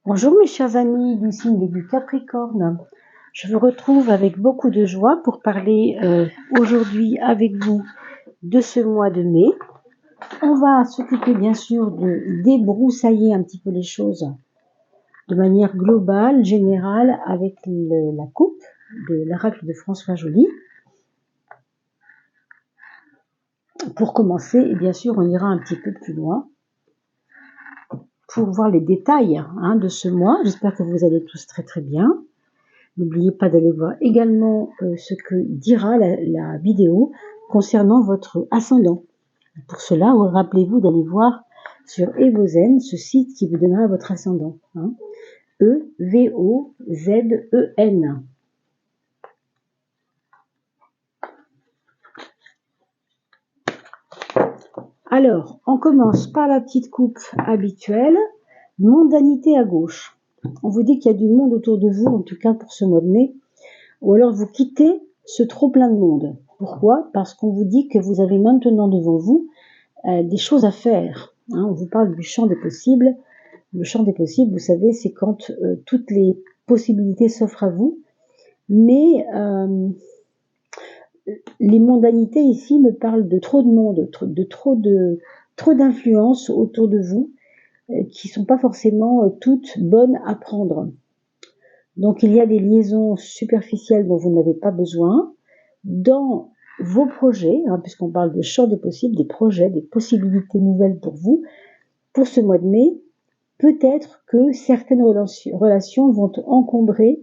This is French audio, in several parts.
Bonjour mes chers amis du signe du Capricorne. Je vous retrouve avec beaucoup de joie pour parler aujourd'hui avec vous de ce mois de mai. On va s'occuper bien sûr de débroussailler un petit peu les choses de manière globale, générale, avec la coupe de l'oracle de François Joly. Pour commencer, et bien sûr, on ira un petit peu plus loin pour voir les détails de ce mois. J'espère que vous allez tous très très bien. N'oubliez pas d'aller voir également ce que dira la vidéo concernant votre ascendant. Pour cela, rappelez-vous d'aller voir sur Evozen, ce site qui vous donnera votre ascendant. E-V-O-Z-E-N. Alors, on commence par la petite coupe habituelle. Mondanité à gauche. On vous dit qu'il y a du monde autour de vous, en tout cas pour ce mois de mai. Ou alors vous quittez ce trop plein de monde. Pourquoi? Parce qu'on vous dit que vous avez maintenant devant vous des choses à faire. On vous parle du champ des possibles. Le champ des possibles, vous savez, c'est quand toutes les possibilités s'offrent à vous. Mais les mondanités ici me parlent de trop de monde, de trop d'influences autour de vous qui ne sont pas forcément toutes bonnes à prendre. Donc il y a des liaisons superficielles dont vous n'avez pas besoin dans vos projets, puisqu'on parle de champ des possibles, des projets, des possibilités nouvelles pour vous. Pour ce mois de mai, peut-être que certaines relations vont encombrer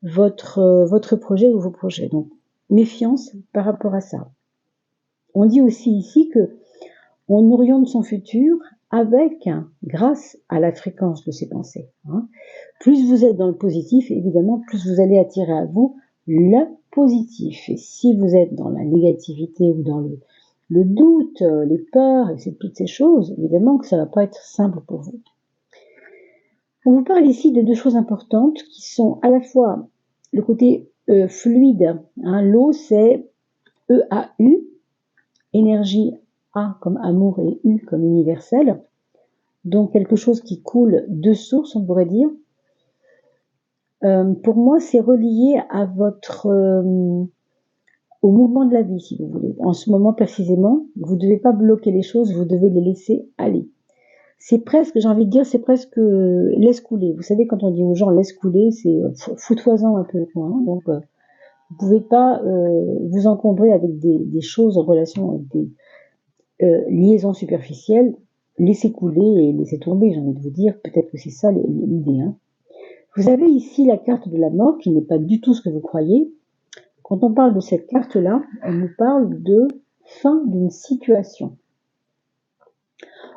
votre projet ou vos projets. Donc méfiance par rapport à ça. On dit aussi ici que on oriente son futur grâce à la fréquence de ses pensées. Plus vous êtes dans le positif, évidemment, plus vous allez attirer à vous le positif. Et si vous êtes dans la négativité ou dans le doute, les peurs et toutes ces choses, évidemment que ça va pas être simple pour vous. On vous parle ici de deux choses importantes qui sont à la fois le côté fluide. L'eau, c'est EAU, énergie A comme amour et U comme universel. Donc quelque chose qui coule de source, on pourrait dire. Pour moi, c'est relié à au mouvement de la vie, si vous voulez. En ce moment précisément, vous ne devez pas bloquer les choses, vous devez les laisser aller. C'est presque, j'ai envie de dire, c'est presque laisse couler. Vous savez, quand on dit aux gens laisse couler, c'est fous-toi-en un peu. Donc, vous ne pouvez pas vous encombrer avec des choses en relation avec des liaisons superficielles. Laissez couler et laissez tomber, j'ai envie de vous dire. Peut-être que c'est ça l'idée. Vous avez ici la carte de la mort qui n'est pas du tout ce que vous croyez. Quand on parle de cette carte-là, elle nous parle de fin d'une situation.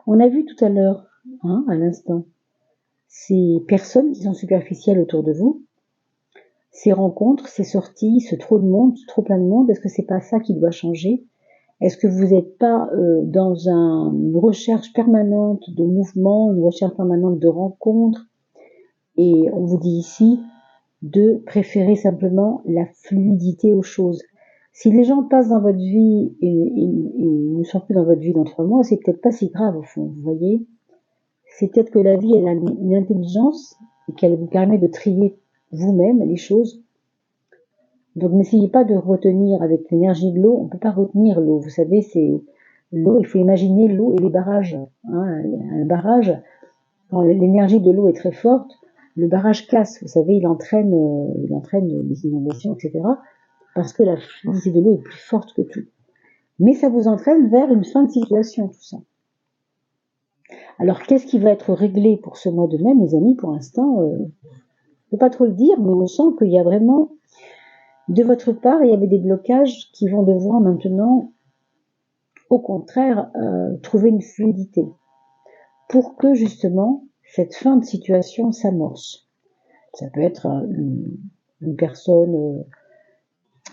On a vu tout à l'heure, à l'instant, ces personnes qui sont superficielles autour de vous, ces rencontres, ces sorties, ce trop de monde, ce trop plein de monde, est-ce que c'est pas ça qui doit changer? Est-ce que vous n'êtes pas dans une recherche permanente de mouvement, une recherche permanente de rencontres? Et on vous dit ici de préférer simplement la fluidité aux choses. Si les gens passent dans votre vie et ne sont plus dans votre vie dans 3 mois, c'est peut-être pas si grave au fond, vous voyez. C'est peut-être que la vie, elle a une intelligence et qu'elle vous permet de trier vous-même les choses. Donc n'essayez pas de retenir avec l'énergie de l'eau, on ne peut pas retenir l'eau, vous savez, c'est l'eau, il faut imaginer l'eau et les barrages. Un barrage, quand l'énergie de l'eau est très forte, le barrage casse, vous savez, il entraîne les inondations, etc. Parce que la fluidité de l'eau est plus forte que tout. Mais ça vous entraîne vers une fin de situation, tout ça. Alors, qu'est-ce qui va être réglé pour ce mois de mai, mes amis? Pour l'instant, je ne peux pas trop le dire, mais on sent qu'il y a vraiment, de votre part, il y avait des blocages qui vont devoir maintenant, au contraire, trouver une fluidité. Pour que, justement, cette fin de situation s'amorce. Ça peut être une personne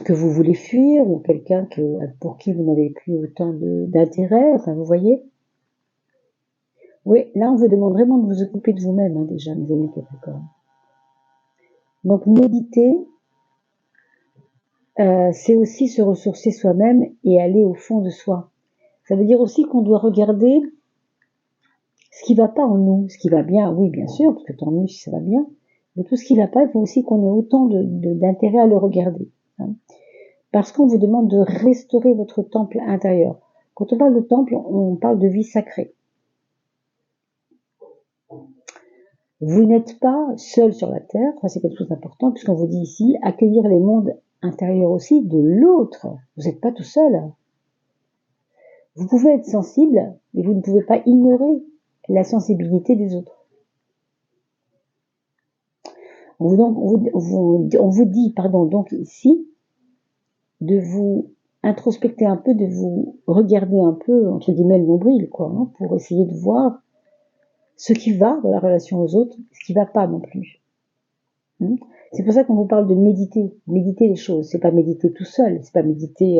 que vous voulez fuir ou quelqu'un pour qui vous n'avez plus autant d'intérêt, enfin vous voyez. Oui, là on vous demande vraiment de vous occuper de vous-même déjà, mes amis Capricorne. Donc méditer, c'est aussi se ressourcer soi-même et aller au fond de soi. Ça veut dire aussi qu'on doit regarder ce qui va pas en nous, ce qui va bien, oui, bien sûr, parce que tant mieux si ça va bien, mais tout ce qui va pas, il faut aussi qu'on ait autant d'intérêt à le regarder. Hein. Parce qu'on vous demande de restaurer votre temple intérieur. Quand on parle de temple, on parle de vie sacrée. Vous n'êtes pas seul sur la terre, ça c'est quelque chose d'important, puisqu'on vous dit ici, accueillir les mondes intérieurs aussi de l'autre. Vous n'êtes pas tout seul. Vous pouvez être sensible, mais vous ne pouvez pas ignorer la sensibilité des autres. On vous dit, donc ici, de vous introspecter un peu, de vous regarder un peu, entre guillemets, le nombril, quoi, hein, pour essayer de voir ce qui va dans la relation aux autres, ce qui va pas non plus. C'est pour ça qu'on vous parle de méditer les choses. C'est pas méditer tout seul, c'est pas méditer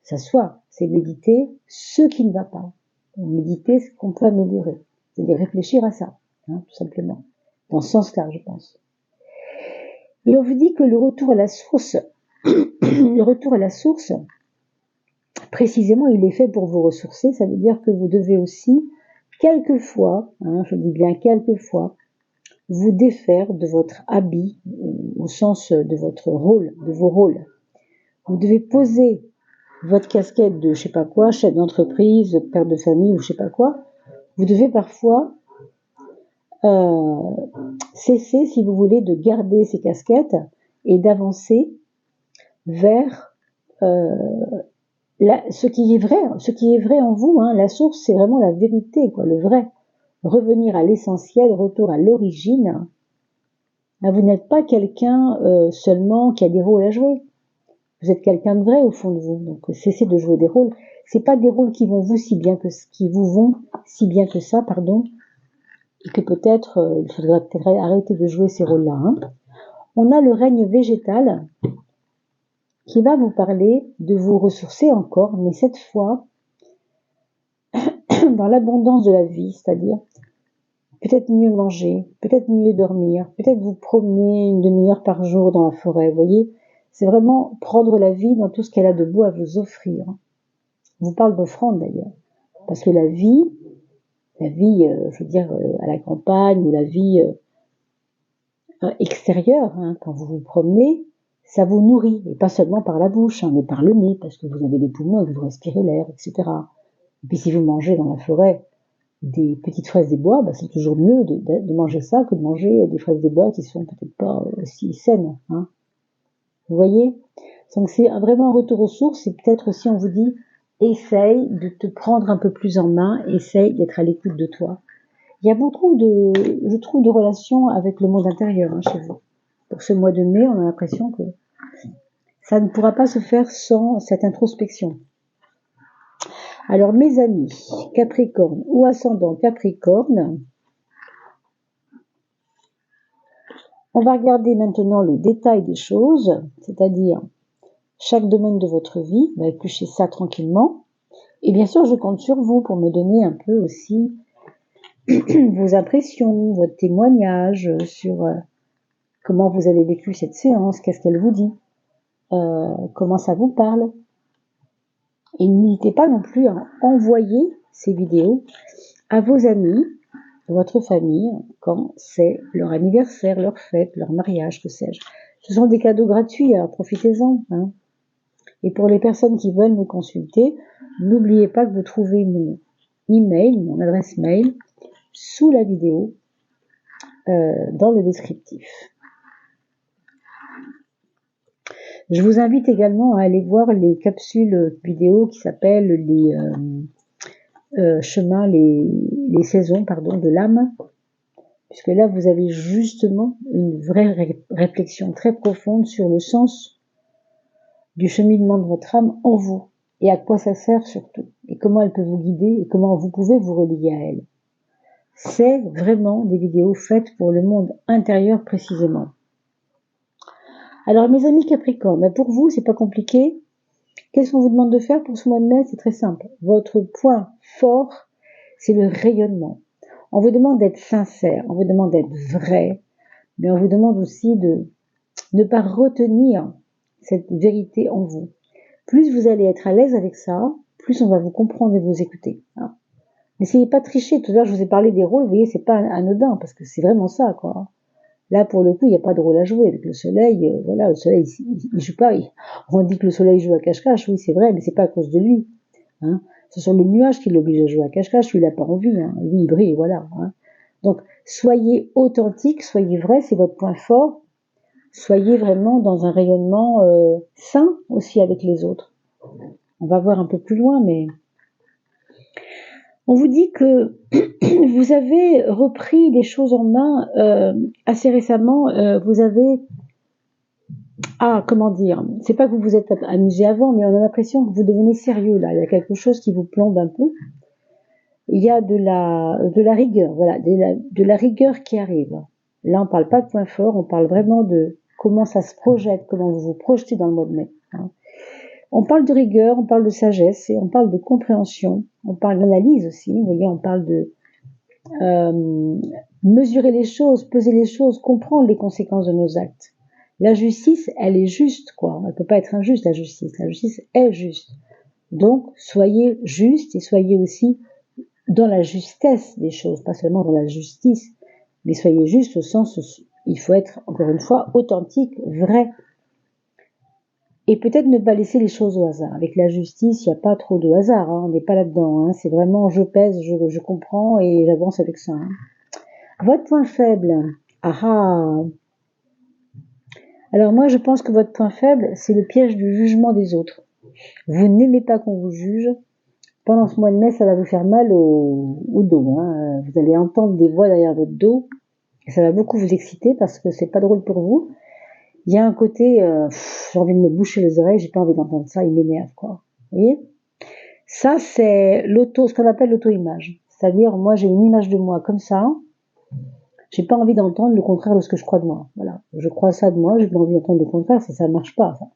s'asseoir, c'est méditer ce qui ne va pas. Méditer ce qu'on peut améliorer, c'est-à-dire réfléchir à ça, hein, tout simplement. Dans ce sens-là, je pense. Et on vous dit que le retour à la source, précisément, il est fait pour vous ressourcer. Ça veut dire que vous devez aussi, quelquefois, hein, je dis bien quelquefois, vous défaire de votre habit, au sens de votre rôle, de vos rôles. Vous devez poser votre casquette de je sais pas quoi, chef d'entreprise, père de famille ou je sais pas quoi. Vous devez parfois cesser, si vous voulez, de garder ces casquettes et d'avancer vers ce qui est vrai en vous. Hein. La source, c'est vraiment la vérité, quoi, le vrai. Revenir à l'essentiel, retour à l'origine. Vous n'êtes pas quelqu'un seulement qui a des rôles à jouer. Vous êtes quelqu'un de vrai au fond de vous. Donc cessez de jouer des rôles. C'est pas des rôles qui vont vous si bien que ça, pardon. Et que peut-être il faudrait peut-être arrêter de jouer ces rôles-là. Hein. On a le règne végétal qui va vous parler de vous ressourcer encore, mais cette fois dans l'abondance de la vie, c'est-à-dire peut-être mieux manger, peut-être mieux dormir, peut-être vous promener une demi-heure par jour dans la forêt, vous voyez. C'est vraiment prendre la vie dans tout ce qu'elle a de beau à vous offrir. On vous parle d'offrande d'ailleurs, parce que la vie, je veux dire, à la campagne, ou la vie extérieure, hein, quand vous vous promenez, ça vous nourrit, et pas seulement par la bouche, hein, mais par le nez, parce que vous avez des poumons et que vous respirez l'air, etc. Et puis si vous mangez dans la forêt des petites fraises des bois, c'est toujours mieux de manger ça que de manger des fraises des bois qui sont peut-être pas si saines. Hein. Vous voyez? Donc c'est vraiment un retour aux sources, et peut-être aussi on vous dit, essaye de te prendre un peu plus en main, essaye d'être à l'écoute de toi. Il y a beaucoup je trouve, de relations avec le monde intérieur hein, chez vous. Pour ce mois de mai, on a l'impression que ça ne pourra pas se faire sans cette introspection. Alors mes amis, Capricorne ou ascendant Capricorne, on va regarder maintenant le détail des choses, c'est-à-dire chaque domaine de votre vie, on va éplucher ça tranquillement. Et bien sûr, je compte sur vous pour me donner un peu aussi vos impressions, votre témoignage sur comment vous avez vécu cette séance, qu'est-ce qu'elle vous dit, comment ça vous parle. Et n'hésitez pas non plus à envoyer ces vidéos à vos amis, votre famille, quand c'est leur anniversaire, leur fête, leur mariage, que sais-je. Ce sont des cadeaux gratuits, alors profitez-en. Hein. Et pour les personnes qui veulent me consulter, n'oubliez pas que vous trouvez mon email, mon adresse mail, sous la vidéo, dans le descriptif. Je vous invite également à aller voir les capsules vidéo qui s'appellent les chemins, les saisons, de l'âme, puisque là vous avez justement une vraie réflexion très profonde sur le sens du cheminement de votre âme en vous, et à quoi ça sert surtout, et comment elle peut vous guider, et comment vous pouvez vous relier à elle. C'est vraiment des vidéos faites pour le monde intérieur précisément. Alors mes amis Capricorne, pour vous c'est pas compliqué. Qu'est-ce qu'on vous demande de faire pour ce mois de mai? C'est très simple. Votre point fort, c'est le rayonnement. On vous demande d'être sincère, on vous demande d'être vrai, mais on vous demande aussi de ne pas retenir cette vérité en vous. Plus vous allez être à l'aise avec ça, plus on va vous comprendre et vous écouter. Hein. N'essayez pas de tricher. Tout à l'heure, je vous ai parlé des rôles, vous voyez, c'est pas anodin, parce que c'est vraiment ça, quoi. Là, pour le coup, il n'y a pas de rôle à jouer. Avec le soleil, voilà, le soleil, il joue pas. On dit que le soleil joue à cache-cache, oui, c'est vrai, mais c'est pas à cause de lui. Hein. Ce sont les nuages qui l'obligent à jouer à cache-cache, lui, il n'a pas envie. Hein. Lui, il brille, voilà. Hein. Donc, soyez authentique, soyez vrai, c'est votre point fort. Soyez vraiment dans un rayonnement sain aussi avec les autres. On va voir un peu plus loin, mais on vous dit que vous avez repris les choses en main assez récemment. Vous avez comment dire, c'est pas que vous vous êtes amusé avant, mais on a l'impression que vous devenez sérieux là. Il y a quelque chose qui vous plombe un peu. Il y a de la rigueur, voilà, de la rigueur qui arrive. Là, on parle pas de point fort, on parle vraiment de comment ça se projette, comment vous vous projetez dans le mois de mai. Hein. On parle de rigueur, on parle de sagesse et on parle de compréhension, on parle d'analyse aussi. Vous voyez, on parle de mesurer les choses, peser les choses, comprendre les conséquences de nos actes. La justice, elle est juste, quoi. Elle peut pas être injuste, la justice. La justice est juste. Donc, soyez juste et soyez aussi dans la justesse des choses, pas seulement dans la justice, mais soyez juste au sens où il faut être, encore une fois, authentique, vrai. Et peut-être ne pas laisser les choses au hasard. Avec la justice, il n'y a pas trop de hasard, hein, on n'est pas là-dedans. Hein, c'est vraiment je pèse, je comprends et j'avance avec ça. Hein. Votre point faible. Alors moi, je pense que votre point faible, c'est le piège du jugement des autres. Vous n'aimez pas qu'on vous juge. Pendant ce mois de mai, ça va vous faire mal au dos. Hein. Vous allez entendre des voix derrière votre dos. Et ça va beaucoup vous exciter parce que c'est pas drôle pour vous. Il y a un côté, j'ai envie de me boucher les oreilles, j'ai pas envie d'entendre ça, il m'énerve, quoi. Vous voyez? Ça, c'est ce qu'on appelle l'auto-image. C'est-à-dire, moi, j'ai une image de moi comme ça. J'ai pas envie d'entendre le contraire de ce que je crois de moi. Voilà. Je crois ça de moi, j'ai pas envie d'entendre le contraire, ça marche pas, ça.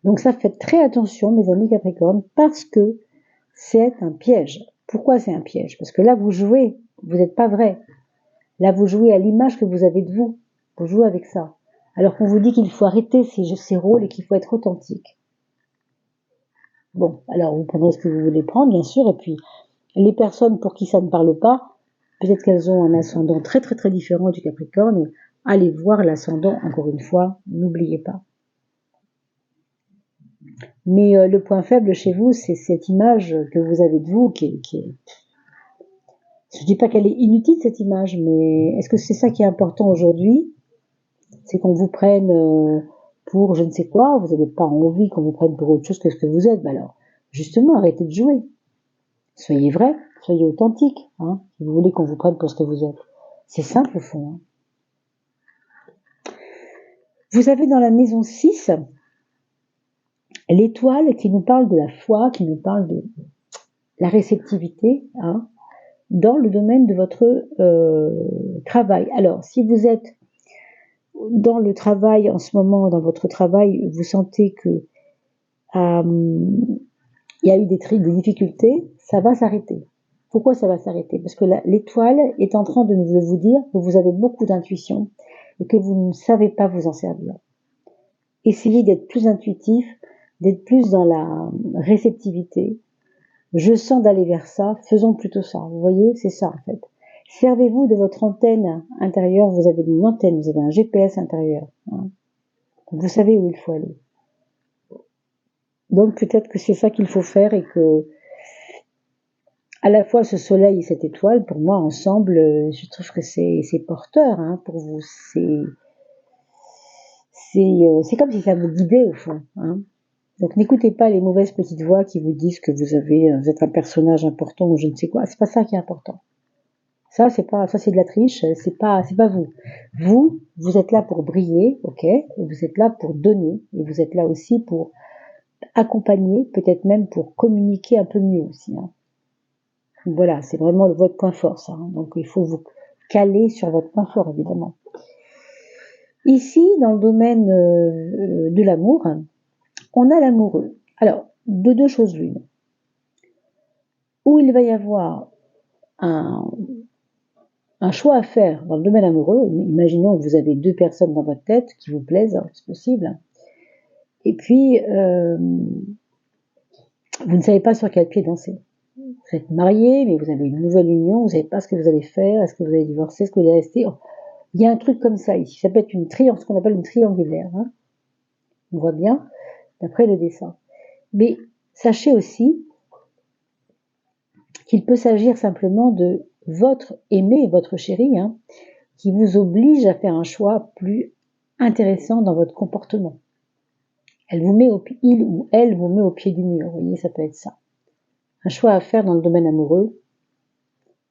Donc ça, faites très attention, mes amis Capricorne, parce que c'est un piège. Pourquoi c'est un piège? Parce que là, vous jouez, vous n'êtes pas vrai. Là, vous jouez à l'image que vous avez de vous. Vous jouez avec ça. Alors qu'on vous dit qu'il faut arrêter ces rôles et qu'il faut être authentique. Bon, alors vous prendrez ce que vous voulez prendre, bien sûr, et puis les personnes pour qui ça ne parle pas, peut-être qu'elles ont un ascendant très très très différent du Capricorne, et allez voir l'ascendant, encore une fois, n'oubliez pas. Mais le point faible chez vous, c'est cette image que vous avez de vous qui est... Je ne dis pas qu'elle est inutile, cette image, mais est-ce que c'est ça qui est important aujourd'hui? C'est qu'on vous prenne pour je ne sais quoi, vous n'avez pas envie qu'on vous prenne pour autre chose que ce que vous êtes. Ben alors, justement, arrêtez de jouer. Soyez vrai, soyez authentique, hein, si vous voulez qu'on vous prenne pour ce que vous êtes. C'est simple au fond. Hein. Vous avez dans la maison 6 l'étoile qui nous parle de la foi, qui nous parle de la réceptivité, hein, dans le domaine de votre travail. Alors, si vous êtes dans le travail en ce moment, dans votre travail, vous sentez que il y a eu des difficultés, ça va s'arrêter. Pourquoi ça va s'arrêter? Parce que l'étoile est en train de vous dire que vous avez beaucoup d'intuition et que vous ne savez pas vous en servir. Essayez d'être plus intuitif, d'être plus dans la réceptivité. Je sens d'aller vers ça, faisons plutôt ça. Vous voyez, c'est ça en fait. Servez-vous de votre antenne intérieure, vous avez une antenne, vous avez un GPS intérieur. Hein. Vous savez où il faut aller. Donc peut-être que c'est ça qu'il faut faire et que à la fois ce soleil et cette étoile, pour moi, ensemble, je trouve que c'est porteur hein, pour vous. C'est comme si ça vous guidait au fond. Hein. Donc n'écoutez pas les mauvaises petites voix qui vous disent que vous êtes un personnage important ou je ne sais quoi. C'est pas ça qui est important. Ça c'est de la triche. C'est pas vous. Vous êtes là pour briller, ok, et vous êtes là pour donner, et vous êtes là aussi pour accompagner, peut-être même pour communiquer un peu mieux aussi. Hein. Voilà, c'est vraiment votre point fort, ça. Hein. Donc il faut vous caler sur votre point fort, évidemment. Ici, dans le domaine de l'amour, on a l'amoureux. Alors, de deux choses l'une. Où il va y avoir un choix à faire dans le domaine amoureux. Imaginons que vous avez deux personnes dans votre tête qui vous plaisent, hein, c'est possible. Et puis, vous ne savez pas sur quel pied danser. Vous êtes marié, mais vous avez une nouvelle union, vous savez pas ce que vous allez faire, est-ce que vous allez divorcer, est-ce que vous allez rester. Il y a un truc comme ça ici. Ça peut être ce qu'on appelle une triangulaire. Hein. On voit bien d'après le dessin. Mais sachez aussi qu'il peut s'agir simplement de votre aimé, votre chéri, hein, qui vous oblige à faire un choix plus intéressant dans votre comportement. Il ou elle vous met au pied du mur. Vous voyez, ça peut être ça. Un choix à faire dans le domaine amoureux.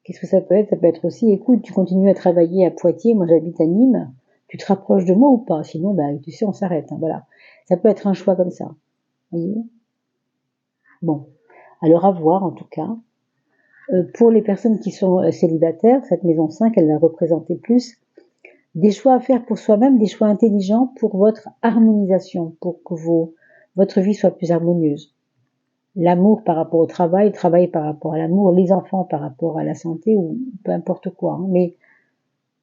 Qu'est-ce que ça peut être? Ça peut être aussi, écoute, tu continues à travailler à Poitiers, moi j'habite à Nîmes, tu te rapproches de moi ou pas? Sinon, tu sais, on s'arrête. Hein, voilà. Ça peut être un choix comme ça. Vous voyez? Bon. Alors à voir en tout cas. Pour les personnes qui sont célibataires, cette maison 5, elle va représenter plus des choix à faire pour soi-même, des choix intelligents pour votre harmonisation, pour que votre vie soit plus harmonieuse. L'amour par rapport au travail, le travail par rapport à l'amour, les enfants par rapport à la santé, ou peu importe quoi. Hein, mais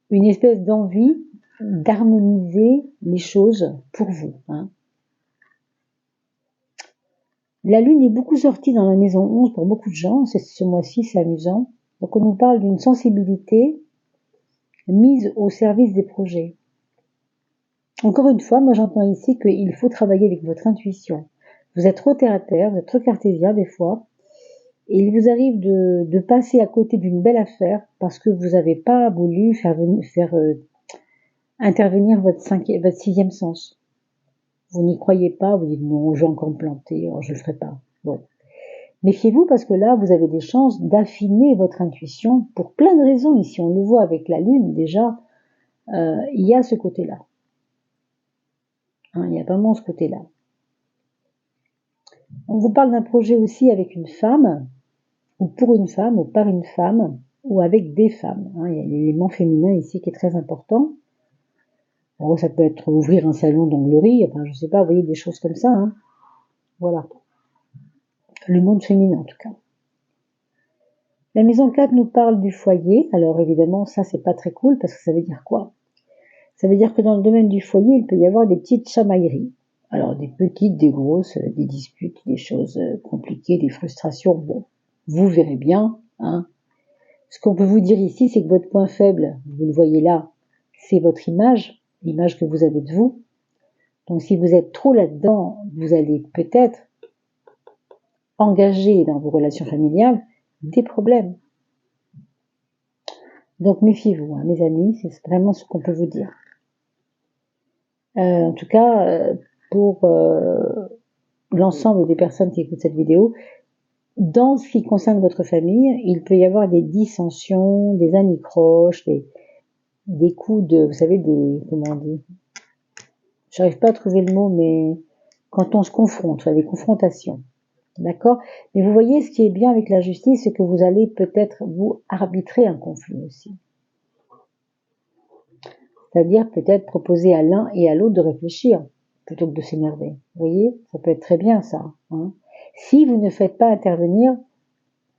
une espèce d'envie d'harmoniser les choses pour vous. Hein. La lune est beaucoup sortie dans la maison 11 pour beaucoup de gens, ce mois-ci, c'est amusant. Donc on nous parle d'une sensibilité mise au service des projets. Encore une fois, moi j'entends ici qu'il faut travailler avec votre intuition. Vous êtes trop terre à terre, vous êtes trop cartésien des fois, et il vous arrive de passer à côté d'une belle affaire parce que vous n'avez pas voulu faire intervenir votre sixième sens. Vous n'y croyez pas, vous dites non, je vais encore me planter, alors je le ferai pas. Bon. Méfiez-vous parce que là, vous avez des chances d'affiner votre intuition pour plein de raisons. Ici, on le voit avec la Lune, déjà, il y a ce côté-là. Hein, il y a vraiment ce côté-là. On vous parle d'un projet aussi avec une femme, ou pour une femme, ou par une femme, ou avec des femmes. Hein, il y a l'élément féminin ici qui est très important. Alors, ça peut être ouvrir un salon d'onglerie, enfin, je sais pas, vous voyez, des choses comme ça. Hein. Voilà. Le monde féminin, en tout cas. La maison 4 nous parle du foyer. Alors, évidemment, ça, c'est pas très cool, parce que ça veut dire quoi? Ça veut dire que dans le domaine du foyer, il peut y avoir des petites chamailleries. Alors, des petites, des grosses, des disputes, des choses compliquées, des frustrations. Bon, vous verrez bien. Hein. Ce qu'on peut vous dire ici, c'est que votre point faible, vous le voyez là, c'est votre image, l'image que vous avez de vous. Donc, si vous êtes trop là-dedans, vous allez peut-être engager dans vos relations familiales des problèmes. Donc, méfiez-vous, hein, mes amis, c'est vraiment ce qu'on peut vous dire. En tout cas, pour l'ensemble des personnes qui écoutent cette vidéo, dans ce qui concerne votre famille, il peut y avoir des dissensions, des anicroches, des coups de, vous savez, comment on dit, j'arrive pas à trouver le mot, mais quand on se confronte, des confrontations, d'accord? Mais vous voyez, ce qui est bien avec la justice, c'est que vous allez peut-être vous arbitrer un conflit aussi. C'est-à-dire peut-être proposer à l'un et à l'autre de réfléchir, plutôt que de s'énerver. Vous voyez, ça peut être très bien ça. Hein. Si vous ne faites pas intervenir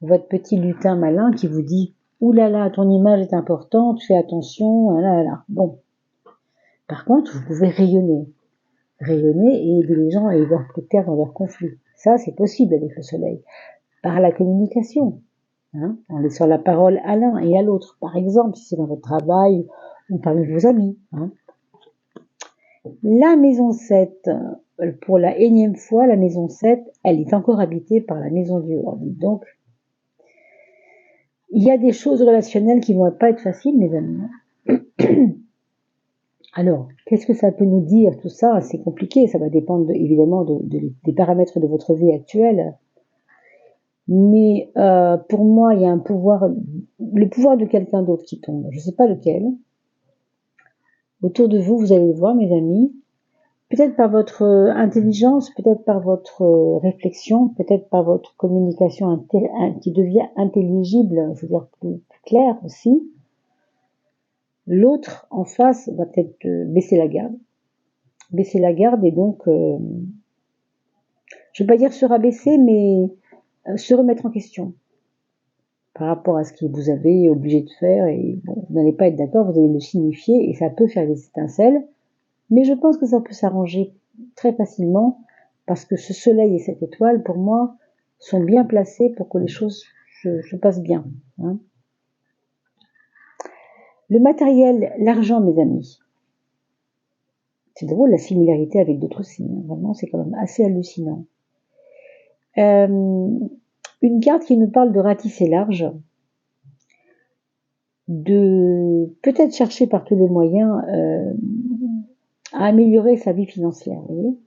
votre petit lutin malin qui vous dit « Ouh là là, ton image est importante, fais attention, là là ». Bon. Par contre, vous pouvez rayonner et aider les gens à y voir plus clair dans leur conflit. Ça, c'est possible avec le soleil. Par la communication. Hein, en laissant la parole à l'un et à l'autre. Par exemple, si c'est dans votre travail ou parmi vos amis. Hein. La maison 7, pour la énième fois, la maison 7, elle est encore habitée par la maison du haut. Donc, il y a des choses relationnelles qui vont pas être faciles, mes amis. Alors, qu'est-ce que ça peut nous dire, tout ça? C'est compliqué, ça va dépendre évidemment des paramètres de votre vie actuelle. Mais pour moi, il y a le pouvoir de quelqu'un d'autre qui tombe. Je ne sais pas lequel. Autour de vous, vous allez le voir, mes amis. Peut-être par votre intelligence, peut-être par votre réflexion, peut-être par votre communication qui devient intelligible, je veux dire plus claire aussi. L'autre en face va peut-être baisser la garde. Baisser la garde et donc, je ne veux pas dire se rabaisser, mais se remettre en question par rapport à ce que vous avez obligé de faire. Et bon, vous n'allez pas être d'accord, vous allez le signifier et ça peut faire des étincelles. Mais je pense que ça peut s'arranger très facilement parce que ce soleil et cette étoile, pour moi, sont bien placés pour que les choses se passent bien. Hein. Le matériel, l'argent, mes amis. C'est drôle la similarité avec d'autres signes. Vraiment, c'est quand même assez hallucinant. Une carte qui nous parle de ratisser large, de peut-être chercher par tous les moyens à améliorer sa vie financière. Vous voyez,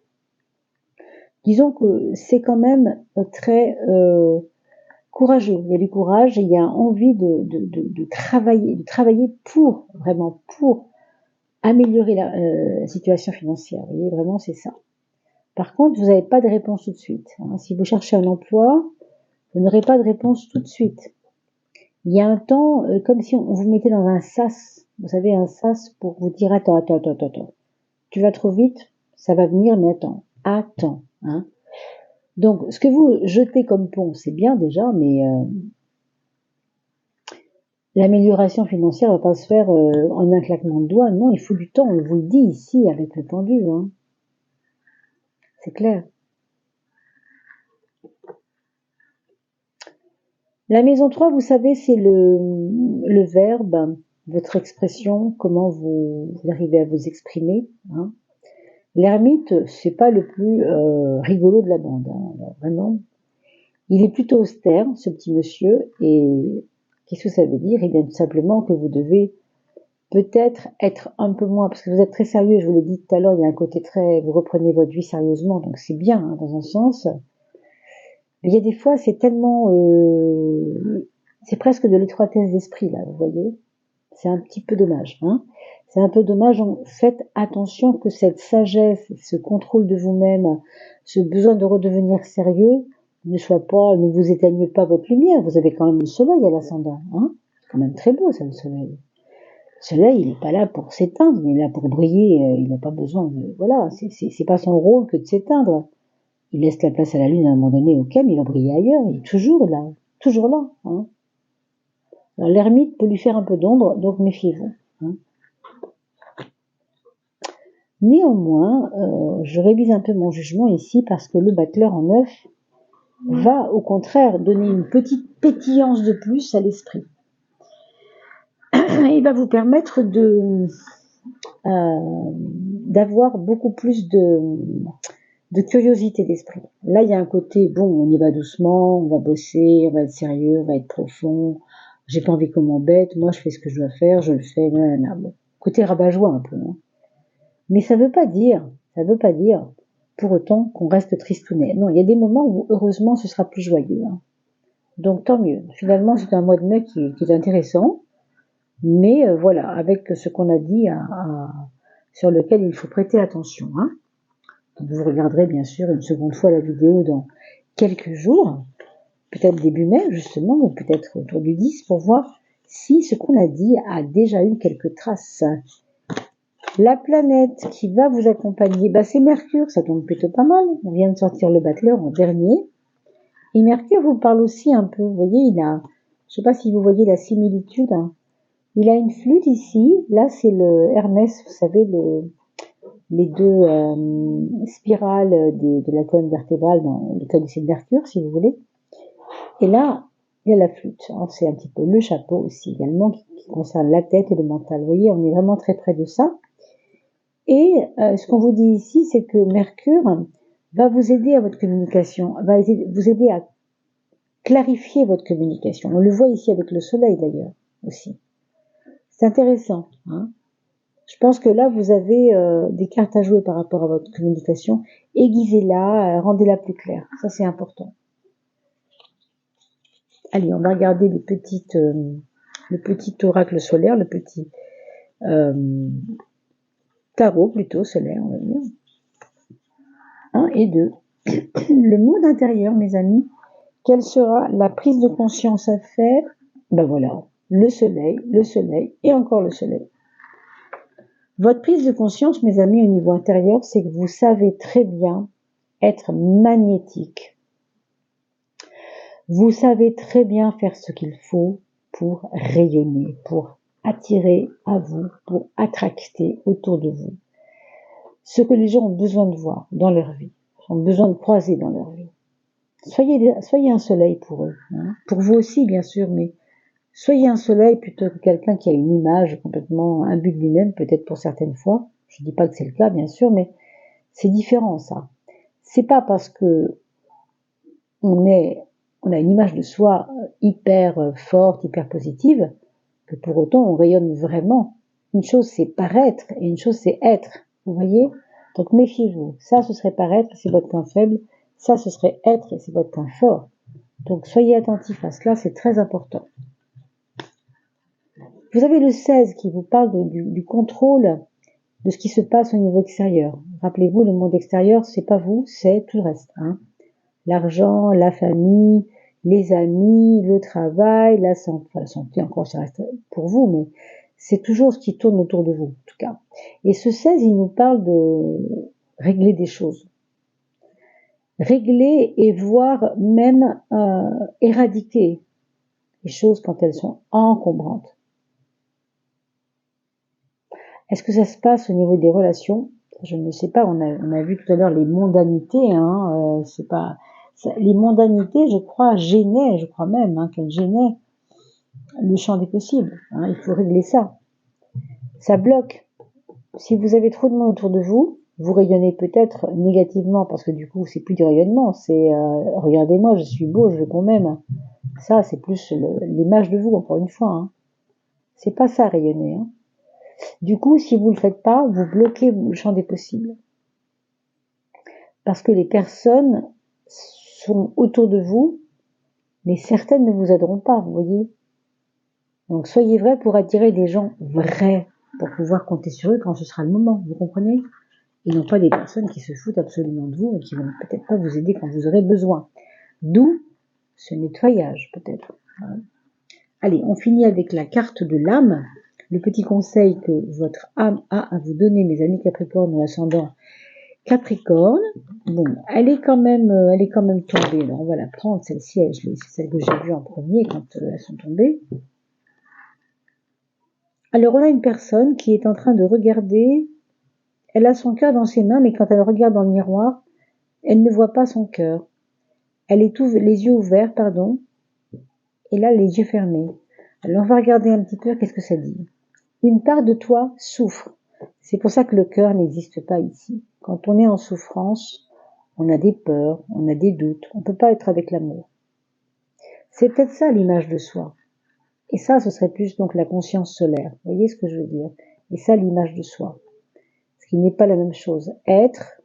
disons que c'est quand même très courageux. Il y a du courage et il y a envie de travailler pour, vraiment, pour améliorer la situation financière. Vous voyez, vraiment, c'est ça. Par contre, vous n'avez pas de réponse tout de suite. Hein. Si vous cherchez un emploi, vous n'aurez pas de réponse tout de suite. Il y a un temps, comme si on vous mettait dans un sas. Vous savez, un sas pour vous dire attends. Tu vas trop vite, ça va venir, mais attends. Hein. Donc, ce que vous jetez comme pont, c'est bien déjà, mais l'amélioration financière ne va pas se faire en un claquement de doigts. Non, il faut du temps. On vous le dit ici avec le pendu. Hein. C'est clair. La maison 3, vous savez, c'est le verbe, votre expression, comment vous arrivez à vous exprimer. Hein. L'ermite, c'est pas le plus rigolo de la bande. Hein. Alors, vraiment, il est plutôt austère, ce petit monsieur. Et qu'est-ce que ça veut dire? Eh bien, tout simplement que vous devez peut-être être un peu moins, parce que vous êtes très sérieux, je vous l'ai dit tout à l'heure, il y a un côté très, vous reprenez votre vie sérieusement, donc c'est bien, hein, dans un sens. Mais il y a des fois, c'est tellement, c'est presque de l'étroitesse d'esprit, là, vous voyez. C'est un petit peu dommage, hein. C'est un peu dommage, donc faites attention que cette sagesse, ce contrôle de vous-même, ce besoin de redevenir sérieux, ne vous éteigne pas votre lumière. Vous avez quand même le soleil à l'ascendant, hein. C'est quand même très beau, ça, le soleil. Le soleil, il n'est pas là pour s'éteindre, il est là pour briller, il n'a pas besoin de, voilà, c'est pas son rôle que de s'éteindre. Il laisse la place à la lune à un moment donné, ok, mais il va briller ailleurs, il est toujours là, hein. Alors, l'ermite peut lui faire un peu d'ombre, donc méfiez-vous, hein. Néanmoins, je révise un peu mon jugement ici parce que le battleur en 9 va au contraire donner une petite pétillance de plus à l'esprit. Il va vous permettre d'avoir beaucoup plus de curiosité d'esprit. Là, il y a un côté, bon, on y va doucement, on va bosser, on va être sérieux, on va être profond, j'ai pas envie qu'on m'embête, moi je fais ce que je dois faire, je le fais, bon. Côté rabat-joie un peu, hein. Mais ça veut pas dire pour autant qu'on reste tristounet. Non, il y a des moments où heureusement ce sera plus joyeux, hein. Donc tant mieux. Finalement, c'est un mois de mai qui est intéressant, mais voilà, avec ce qu'on a dit sur lequel il faut prêter attention, hein. Donc, vous regarderez bien sûr une seconde fois la vidéo dans quelques jours, peut-être début mai justement, ou peut-être autour du 10 pour voir si ce qu'on a dit a déjà eu quelques traces. La planète qui va vous accompagner, c'est Mercure, ça tombe plutôt pas mal. On vient de sortir le battleur en dernier. Et Mercure vous parle aussi un peu, vous voyez, je sais pas si vous voyez la similitude, hein. Il a une flûte ici, là c'est le Hermès, vous savez, les deux spirales de la colonne vertébrale dans le cas du signe Mercure, si vous voulez. Et là, il y a la flûte. Alors, c'est un petit peu le chapeau aussi également qui concerne la tête et le mental. Vous voyez, on est vraiment très près de ça. Et ce qu'on vous dit ici, c'est que Mercure va vous aider à votre communication, va vous aider à clarifier votre communication. On le voit ici avec le soleil d'ailleurs aussi. C'est intéressant, hein. Je pense que là, vous avez des cartes à jouer par rapport à votre communication. Aiguisez-la, rendez-la plus claire. Ça, c'est important. Allez, on va regarder le petit oracle solaire, le petit tarot plutôt solaire, on va dire. 1 et 2. Le monde intérieur, mes amis. Quelle sera la prise de conscience à faire? Voilà, le soleil et encore le soleil. Votre prise de conscience, mes amis, au niveau intérieur, c'est que vous savez très bien être magnétique. Vous savez très bien faire ce qu'il faut pour rayonner, pour attirer à vous, pour attracter autour de vous ce que les gens ont besoin de voir dans leur vie, ont besoin de croiser dans leur vie. Soyez un soleil pour eux, hein. Pour vous aussi, bien sûr, mais soyez un soleil plutôt que quelqu'un qui a une image complètement imbue de lui-même, peut-être pour certaines fois. Je dis pas que c'est le cas, bien sûr, mais c'est différent, ça. C'est pas parce que on a une image de soi hyper forte, hyper positive, que pour autant on rayonne vraiment. Une chose c'est paraître et une chose c'est être. Vous voyez? Donc méfiez-vous. Ça, ce serait paraître, c'est votre point faible. Ça, ce serait être et c'est votre point fort. Donc soyez attentifs à cela, c'est très important. Vous avez le 16 qui vous parle du contrôle de ce qui se passe au niveau extérieur. Rappelez-vous, le monde extérieur, c'est pas vous, c'est tout le reste, hein. L'argent, la famille, les amis, le travail, la santé. Enfin, la santé, encore, ça reste pour vous, mais c'est toujours ce qui tourne autour de vous, en tout cas. Et ce 16, il nous parle de régler des choses. Régler et voire même éradiquer les choses quand elles sont encombrantes. Est-ce que ça se passe au niveau des relations? Je ne sais pas, on a vu tout à l'heure les mondanités, hein, c'est pas... Les mondanités, je crois, gênaient, je crois même qu'elles gênaient le champ des possibles. Hein, il faut régler ça. Ça bloque. Si vous avez trop de monde autour de vous, vous rayonnez peut-être négativement, parce que du coup, c'est plus du rayonnement, c'est regardez-moi, je suis beau, je veux qu'on m'aime. Ça, c'est plus l'image de vous, encore une fois. Hein. C'est pas ça, rayonner. Hein. Du coup, si vous le faites pas, vous bloquez le champ des possibles. Parce que les personnes sont autour de vous, mais certaines ne vous aideront pas, vous voyez. Donc soyez vrai pour attirer des gens vrais, pour pouvoir compter sur eux quand ce sera le moment, vous comprenez? Et non pas des personnes qui se foutent absolument de vous et qui vont peut-être pas vous aider quand vous aurez besoin. D'où ce nettoyage, peut-être. Allez, on finit avec la carte de l'âme. Le petit conseil que votre âme a à vous donner, mes amis Capricorne ou ascendant Capricorne. Bon, elle est quand même tombée. Alors on va la prendre, celle-ci, c'est celle que j'ai vue en premier quand elles sont tombées. Alors on a une personne qui est en train de regarder, elle a son cœur dans ses mains, mais quand elle regarde dans le miroir, elle ne voit pas son cœur. Elle est les yeux ouverts, pardon, et là les yeux fermés. Alors on va regarder un petit peu qu'est-ce que ça dit. Une part de toi souffre. C'est pour ça que le cœur n'existe pas ici. Quand on est en souffrance, on a des peurs, on a des doutes, on ne peut pas être avec l'amour. C'est peut-être ça l'image de soi. Et ça, ce serait plus donc la conscience solaire. Vous voyez ce que je veux dire? Et ça, l'image de soi. Ce qui n'est pas la même chose. Être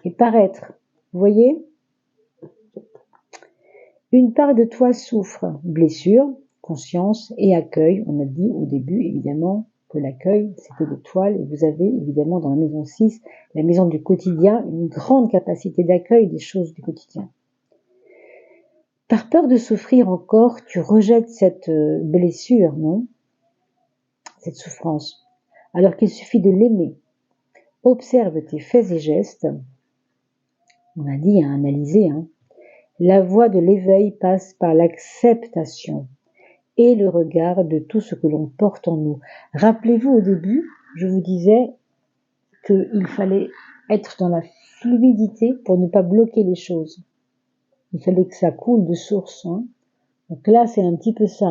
et paraître. Vous voyez? Une part de toi souffre. Blessure, conscience et accueil. On a dit au début, évidemment, que l'accueil, c'était l'étoile. Et vous avez, évidemment, dans la maison 6, la maison du quotidien, une grande capacité d'accueil des choses du quotidien. Par peur de souffrir encore, tu rejettes cette blessure, non? Cette souffrance. Alors qu'il suffit de l'aimer. Observe tes faits et gestes. On a dit à analyser. La voie de l'éveil passe par l'acceptation et le regard de tout ce que l'on porte en nous. Rappelez-vous au début, je vous disais qu'il fallait être dans la fluidité pour ne pas bloquer les choses. Il fallait que ça coule de source. Donc là, c'est un petit peu ça.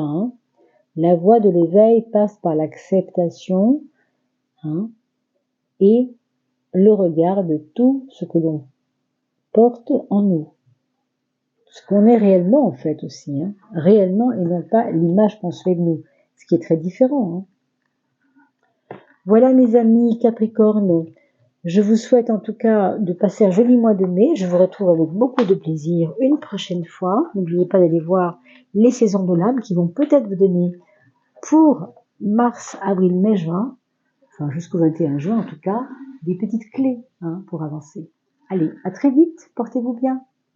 La voie de l'éveil passe par l'acceptation et le regard de tout ce que l'on porte en nous. Ce qu'on est réellement, en fait, aussi. Réellement, et non pas l'image qu'on se fait de nous. Ce qui est très différent. Voilà, mes amis Capricorne. Je vous souhaite en tout cas de passer un joli mois de mai. Je vous retrouve avec beaucoup de plaisir une prochaine fois. N'oubliez pas d'aller voir les saisons de l'âme qui vont peut-être vous donner pour mars, avril, mai, juin, enfin jusqu'au 21 juin en tout cas, des petites clés pour avancer. Allez, à très vite, portez-vous bien.